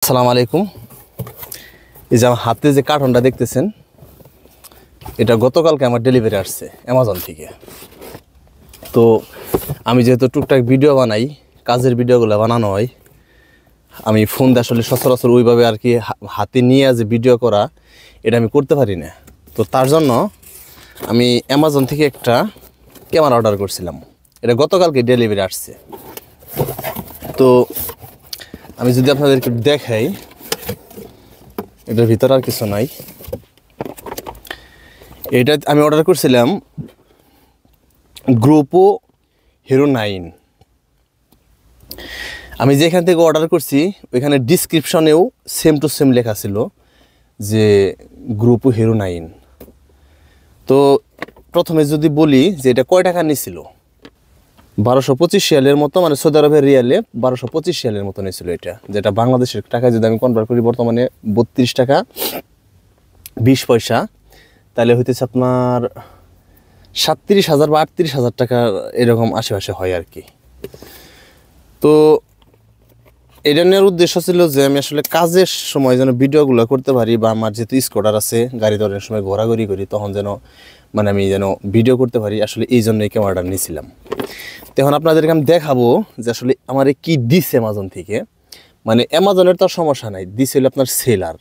আসসালামু আলাইকুম। এই যে আমার হাতে যে কার্টনটা দেখতেছেন, এটা গতকালকে আমার ডেলিভারি আসছে অ্যামাজন থেকে। তো আমি যেহেতু টুকটাক ভিডিও বানাই, কাজের ভিডিওগুলো বানানো হয়, আমি ফোন দিয়ে আসলে সচরাচর ওইভাবে আর কি হাতে নিয়ে যে ভিডিও করা, এটা আমি করতে পারি না। তো তার জন্য আমি অ্যামাজন থেকে একটা ক্যামেরা অর্ডার করছিলাম। এটা গতকালকে ডেলিভারি আসছে। তো আমি যদি আপনাদেরকে দেখাই, এটার ভিতরে আর কিছু নাই। এটা আমি অর্ডার করছিলাম গ্রুপো হিরো 9। আমি যেখান থেকে অর্ডার করছি ওইখানে ডিসক্রিপশনেও সেম টু সেম লেখা ছিল যে গ্রুপো হিরো 9। তো প্রথমে যদি বলি যে এটা কয় টাকা নিয়েছিল, 1225 রিয়ালের মতো, মানে সৌদি আরবের রিয়ালে 1225 রিয়ালের মতো নিয়েছিল এটা, যেটা বাংলাদেশের টাকায় যদি আমি কনভার্ট করি বর্তমানে 32 টাকা 20 পয়সা, তাহলে হইতেছে আপনার 37,000 বা 38,000 টাকা এরকম আশেপাশে হয় আর কি। তো এটা নেওয়ার উদ্দেশ্য ছিল যে আমি আসলে কাজের সময় যেন ভিডিওগুলো করতে পারি, বা আমার যেহেতু স্কুটার আছে, গাড়ি ধরার সময় ঘোরাঘুরি করি, তখন যেন মানে আমি যেন ভিডিও করতে পারি, আসলে এই জন্য এই ক্যামেরাটা নিয়েছিলাম। তখন আপনাদেরকে আমি দেখাবো যে আসলে আমার কি দিছে অ্যামাজন থেকে। মানে অ্যামাজনের তো সমস্যা নাই, দিছিল আপনার সেলার।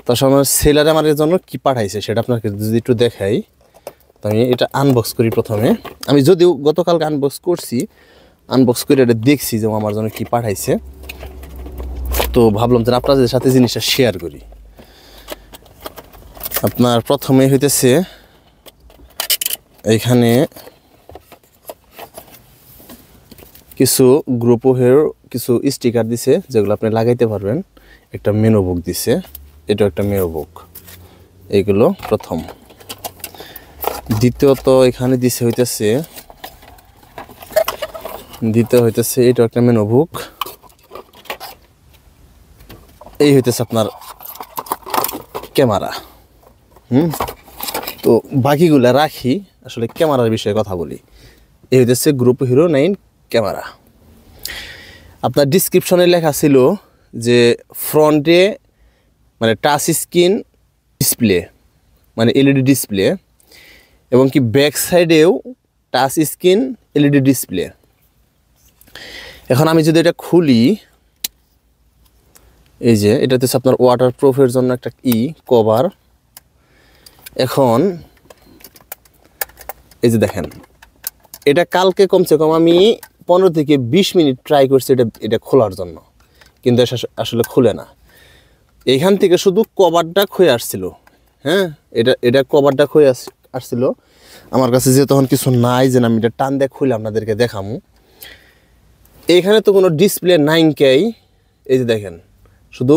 তো আমার সেলারে আমার জন্য কি পাঠাইছে সেটা আপনাকে যদি একটু দেখাই। তো আমি এটা আনবক্স করি প্রথমে। আমি যদিও গতকালকে আনবক্স করছি, আনবক্স করে এটা দেখছি যে আমার জন্য কি পাঠাইছে। তো ভাবলাম যে আপনাদের সাথে জিনিসটা শেয়ার করি। আপনার প্রথমে হইতেছে এইখানে কিছু গ্রুপো হের কিছু স্টিকার দিছে, যেগুলো আপনি লাগাইতে পারবেন। একটা মেনু বুক দিছে, এটা একটা মেনু বুক, এইগুলো প্রথম। দ্বিতীয়ত এখানে দিছে হইতেছে এটা একটা মেনু বুক। এই হইতেছে আপনার ক্যামেরা। তো বাকিগুলা রাখি, আসলে ক্যামেরার বিষয়ে কথা বলি। এই হইতেছে গ্রুপো হিরো 9 ক্যামেরা। আপনার ডিসক্রিপশনে লেখা ছিল যে ফ্রন্টে মানে টাচ স্ক্রিন ডিসপ্লে, মানে এলইডি ডিসপ্লে, এবং কি ব্যাক সাইডেও টাচ স্ক্রিন এলইডি ডিসপ্লে। এখন আমি যদি এটা খুলি, এই যে এটা হচ্ছে আপনার ওয়াটার প্রুফের জন্য একটা কভার। এখন এই যে দেখেন, এটা কালকে কমসে কম আমি 15 থেকে 20 মিনিট ট্রাই করছি এটা খোলার জন্য, কিন্তু আসলে খুলে না। এইখান থেকে শুধু কভারটা খুলে আসছিল। হ্যাঁ, এটা কভারটা খুলে আসছিল আমার কাছে, যে তখন কিছু নাই যে আমি এটা টান দিয়ে খুলে আপনাদেরকে দেখামু। এইখানে তো কোনো ডিসপ্লে নাইনকেই, এই যে দেখেন শুধু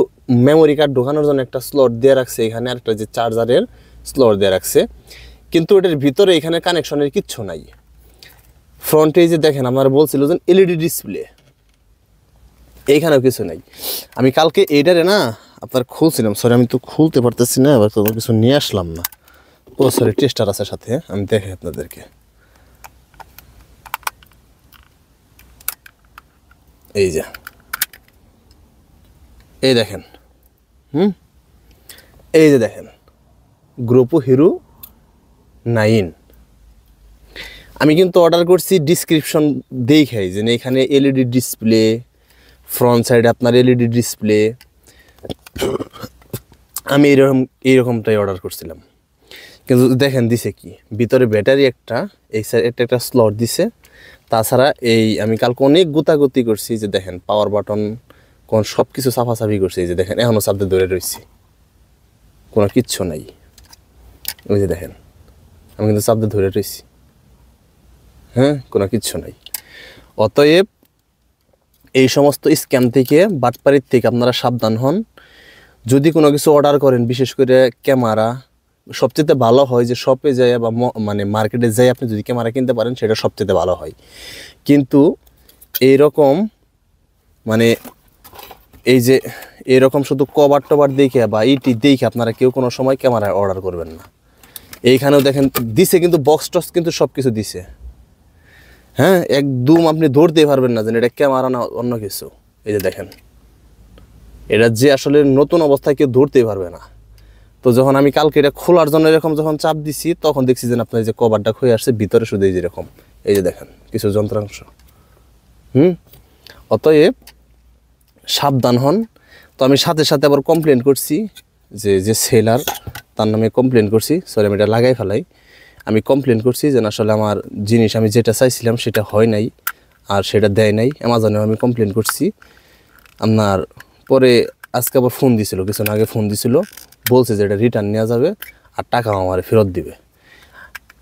মেমোরি কার্ড ঢোকানোর জন্য একটা স্লট দিয়ে রাখছে এখানে, আর একটা যে চার্জারের স্লট দিয়ে রাখছে, কিন্তু এটার ভিতরে এখানে কানেকশনের কিচ্ছু নাই। ফ্রন্টে যে দেখেন আমার বলছিল যে এলইডি ডিসপ্লে, এইখানেও কিছু নাই। আমি কালকে এইটারে না আপনার খুলছিলাম, সরি আমি তো খুলতে পারতেছি না, এবার তো কিছু নিয়ে আসলাম না। ও সরি, টেস্টার আছে সাথে, আমি দেখে আপনাদেরকে। এই যে এই দেখেন, এই যে দেখেন গ্রুপো হিরো 9। আমি কিন্তু অর্ডার করছি ডিসক্রিপশন দেখাই যে এখানে এলইডি ডিসপ্লে, ফ্রন্ট সাইডে আপনার এলইডি ডিসপ্লে। আমি এইরকমটাই অর্ডার করছিলাম, কিন্তু দেখেন দিছে কি, ভিতরে ব্যাটারি একটা, এই সাইড একটা স্লট দিছে। তাছাড়া আমি কালকে অনেক গুতাগুতি করছি, যে দেখেন পাওয়ার বাটন কোন সব কিছু সাফাসাফি করছি। এই যে দেখেন এখনও চাপতে ধরে রয়েছি, কোনো কিচ্ছু নাই। ওই যে দেখেন আমি কিন্তু চাপতে ধরে রয়েছি, হ্যাঁ, কোনো কিচ্ছু নাই। অতএব এই সমস্ত স্ক্যাম থেকে, বাটপাড়ির থেকে আপনারা সাবধান হন। যদি কোনো কিছু অর্ডার করেন, বিশেষ করে ক্যামেরা, সবচেয়ে ভালো হয় যে শপে যায় বা মানে মার্কেটে যাই আপনি যদি ক্যামেরা কিনতে পারেন, সেটা সবচেয়ে ভালো হয়। কিন্তু এইরকম মানে এই যে এরকম শুধু কভার টভার দেখে বা ইটি দেখে আপনারা কেউ কোনো সময় ক্যামেরা অর্ডার করবেন না। এইখানেও দেখেন দিছে, কিন্তু বক্স টক্স কিন্তু সব কিছু দিছে। হ্যাঁ, একদম আপনি ধরতেই পারবেন না যে এটা ক্যামেরা না অন্য কিছু। এই যে দেখেন এটা যে আসলে নতুন অবস্থায় কেউ ধরতেই পারবে না। তো যখন আমি কালকে এটা খোলার জন্য এরকম যখন চাপ দিছি তখন দেখছি যে আপনার যে কভারটা খুলে আসছে ভিতরে শুধু এই যেরকম এই যে দেখেন কিছু যন্ত্রাংশ। অতএব সাবধান হন। তো আমি সাথে সাথে আবার কমপ্লেন করছি যে সেলার তার নামে কমপ্লেন করছি, সরি আমি এটা লাগাই ফেলাই, আমি কমপ্লেন করছি যে আসলে আমার জিনিস আমি যেটা চাইছিলাম সেটা হয় নাই আর সেটা দেয় নাই। অ্যামাজনেও আমি কমপ্লেন করছি আপনার। পরে আজকে আবার ফোন দিছিল, কিছুদিন আগে ফোন দিছিল, বলছে যে এটা রিটার্ন নেওয়া যাবে আর টাকা আমার ফেরত দিবে।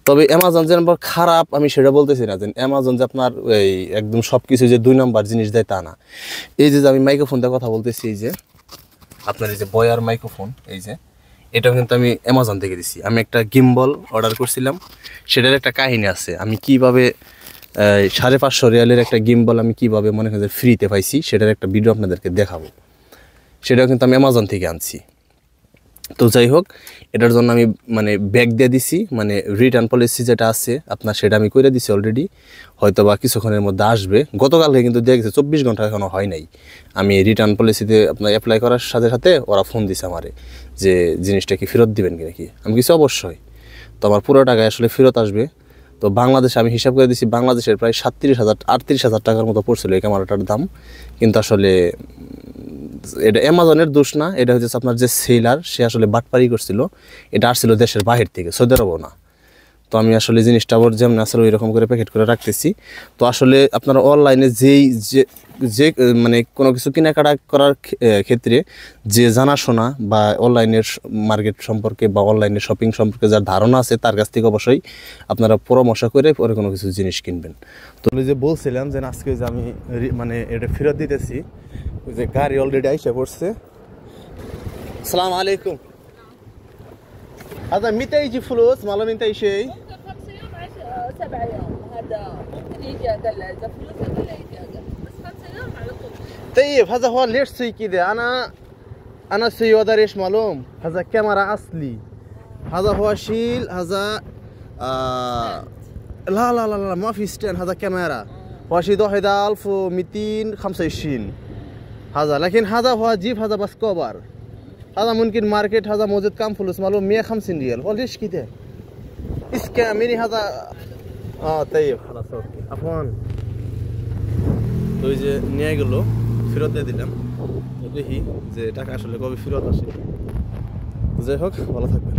তবে অ্যামাজন যে নাম্বার খারাপ আমি সেটা বলতেছি না, যে অ্যামাজন যে আপনার এই একদম সব কিছু যে 2 নাম্বার জিনিস দেয় তা না। এই যে আমি মাইক্রোফোন দিয়ে কথা বলতেছি, এই যে আপনার এই যে বয়ার মাইক্রোফোন, এই যে এটাও কিন্তু আমি অ্যামাজন থেকে দিছি। আমি একটা গিম্বল অর্ডার করছিলাম, সেটার একটা কাহিনী আছে। আমি কীভাবে 550 রিয়ালের একটা গিম্বল আমি কীভাবে মনে করেন ফ্রিতে পাইছি সেটার একটা ভিডিও আপনাদেরকে দেখাবো। সেটাও কিন্তু আমি অ্যামাজন থেকে আনছি। তো যাই হোক, এটার জন্য আমি মানে ব্যাক দিয়ে দিছি, মানে রিটার্ন পলিসি যেটা আছে আপনার সেটা আমি করে দিছি অলরেডি, হয়তো বা কিছুক্ষণের মধ্যে আসবে। গতকালকে কিন্তু দেখেছি 24 ঘন্টা এখনও হয় নাই। আমি রিটার্ন পলিসিতে আপনার অ্যাপ্লাই করার সাথে সাথে ওরা ফোন দিছে আমারে যে জিনিসটা কি ফেরত দিবেন কি নাকি। আমি কিছু অবশ্যই, তো আমার পুরো টাকায় আসলে ফেরত আসবে। তো বাংলাদেশে আমি হিসাব করে দিছি বাংলাদেশের প্রায় 38,000 টাকার মতো পড়ছিল এই ক্যামেরাটার দাম। কিন্তু আসলে এটা অ্যামাজনের দোষ না, এটা হচ্ছে আপনার যে সেলার সে আসলে বাটপারি করছিল। এটা আসছিল দেশের বাহির থেকে, সৌদি আরবও না। তো আমি আসলে জিনিসটা আবার যেমন আসলে ওই রকম করে প্যাকেট করে রাখতেছি। তো আসলে আপনারা অনলাইনে যে মানে কোনো কিছু কেনাকাটা করার ক্ষেত্রে যে জানাশোনা বা অনলাইনের মার্কেট সম্পর্কে বা অনলাইনের শপিং সম্পর্কে যার ধারণা আছে তার কাছ থেকে অবশ্যই আপনারা পরামর্শ করে পরে কোনো কিছু জিনিস কিনবেন। তো যে বলছিলাম যে আজকে যে আমি মানে এটা ফেরত দিতেছি, যে গাড়ি অলরেডি আইসা পড়ছে। আসসালামু আলাইকুম। هذا متى يجي فلوس؟ ما له متى شيء؟ ممكن 5 يوم 7 يوم، هذا ممكن يجي اقل اذا فلوس اقل يجي اقل، بس 5 يوم على طول. طيب هذا هو ليش سوي كذا؟ انا سوي ودار ايش معلوم؟ هذا كاميرا اصلي، هذا هو شيل هذا لا لا لا لا ما في ستين، هذا كاميرا هو شيء 1225 هذا، لكن هذا هو جيب هذا بس كوبر. هذا ممكن ماركت هذا موجود كم فلوس معلوم 150 ريال. هو ليش كده؟ اسكا مني هذا طيب خلاص اوكي عفوا। তো এই যে নিয়ে গেল, ফেরত দিয়ে দিলাম। দেখি যে টাকা আসলে কবে ফেরত আসে। যাই হোক, ভালো থাকবে।